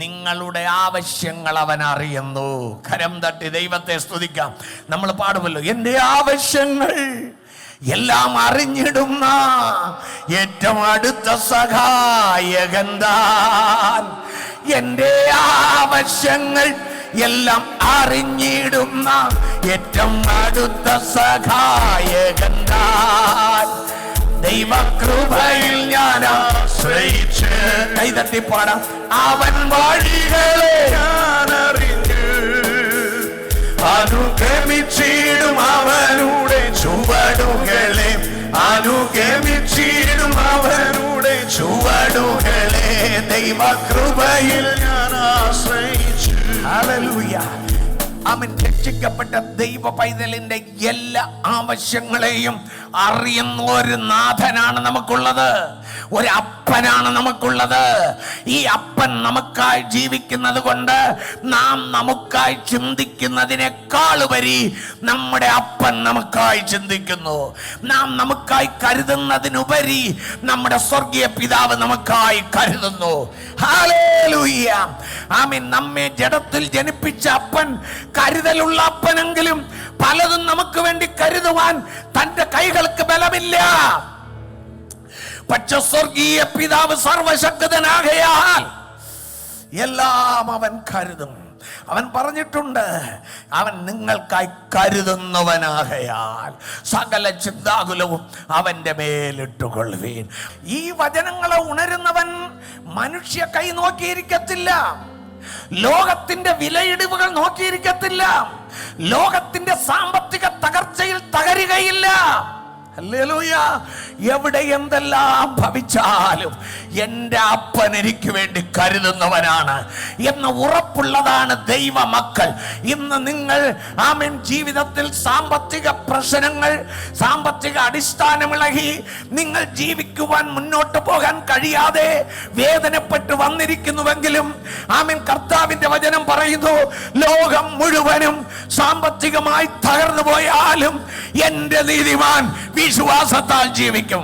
നിങ്ങളുടെ ആവശ്യങ്ങൾ അവൻ അറിയുന്നു. കരം തട്ടി ദൈവത്തെ സ്തുതിക്കാം. നമ്മൾ പാടുമല്ലോ, എൻ്റെ ആവശ്യങ്ങൾ എല്ലാം അറിഞ്ഞിടുന്ന ഏറ്റവും അടുത്ത സഹായകൻ താൻ. എൻ്റെ ആവശ്യങ്ങൾ എല്ലാം അറിഞ്ഞിടുന്ന ഏറ്റവും അടുത്ത സഹായകൻ താൻ. ദൈവകൃപയിൽ ഞാൻ ആശ്രയിച്ച് കൈതട്ടിപ്പാടാം. അവൻ വഴികളെ ഞാൻ അറിഞ്ഞ് അനുഗമിച്ചിടും അവനുടെ ചുവടുകളെ, അനുഗമിച്ചിടും അവനുടെ ചുവടുകളെ. ദൈവകൃപയിൽ ഞാൻ ആശ്രയിച്ചു. ഹല്ലേലൂയ. അവൻ രക്ഷിക്കപ്പെട്ട ദൈവ പൈതലിന്റെ എല്ലാ ആവശ്യങ്ങളെയും അറിയുന്ന ഒരു നാഥനാണ് നമുക്കുള്ളത്, ഒരു അപ്പനാണ് നമുക്കുള്ളത്. ഈ അപ്പൻ നമുക്കായി ജീവിക്കുന്നത് കൊണ്ട് നാം നമുക്കായി ചിന്തിക്കുന്നതിനേക്കാളുപരി നമ്മുടെ അപ്പൻ നമുക്കായി ചിന്തിക്കുന്നു. നാം നമുക്കായി കരുതുന്നതിനുപരി നമ്മുടെ സ്വർഗീയ പിതാവ് നമുക്കായി കരുതുന്നു. ഹല്ലേലൂയ. ആമേൻ. നമ്മെ ജഡത്തിൽ ജനിപ്പിച്ച അപ്പൻ കരുതലുള്ള അപ്പനെങ്കിലും പലതും നമുക്ക് വേണ്ടി കരുതുവാൻ തന്റെ കൈകൾക്ക് ബലമില്ല. പക്ഷെ സ്വർഗീയ പിതാവ് സർവശക്തനാകയാൽ എല്ലാം അവൻ കരുതും. അവൻ പറഞ്ഞിട്ടുണ്ട്, അവൻ നിങ്ങൾക്കായി കരുതുന്നവനാകയാൽ സകല ചിന്താകുലവും അവന്റെ മേലിട്ടുകൊള്ളുവീൻ. ഈ വചനങ്ങളെ ഉണരുന്നവൻ മനുഷ്യ കൈ നോക്കിയിരിക്കത്തില്ല, ലോകത്തിന്റെ വിലയിടിവുകൾ നോക്കിയിരിക്കത്തില്ല, ലോകത്തിന്റെ സാമ്പത്തിക തകർച്ചയിൽ തകരുകയില്ല. ഹല്ലേലൂയ. എവിടെ എന്തെല്ലാം ഭവിച്ചാലും എൻ്റെ അപ്പൻ എനിക്ക് വേണ്ടി കരുതുന്നവനാണ് എന്ന ഉറപ്പുള്ളതാണ് ദൈവ മക്കൾ. ഇന്ന് നിങ്ങൾ ആമേൻ ജീവിതത്തിൽ സാമ്പത്തിക പ്രശ്നങ്ങൾ, സാമ്പത്തിക അടിസ്ഥാനമിളകി നിങ്ങൾ ജീവിക്കുവാൻ മുന്നോട്ട് പോകാൻ കഴിയാതെ വേദനപ്പെട്ട് വന്നിരിക്കുന്നുവെങ്കിലും ആമേൻ കർത്താവിന്റെ വചനം പറയുന്നു, ലോകം മുഴുവനും സാമ്പത്തികമായി തകർന്നു പോയാലും എൻ്റെ നീതിമാൻ വിശ്വാസത്താൽ ജീവിക്കും.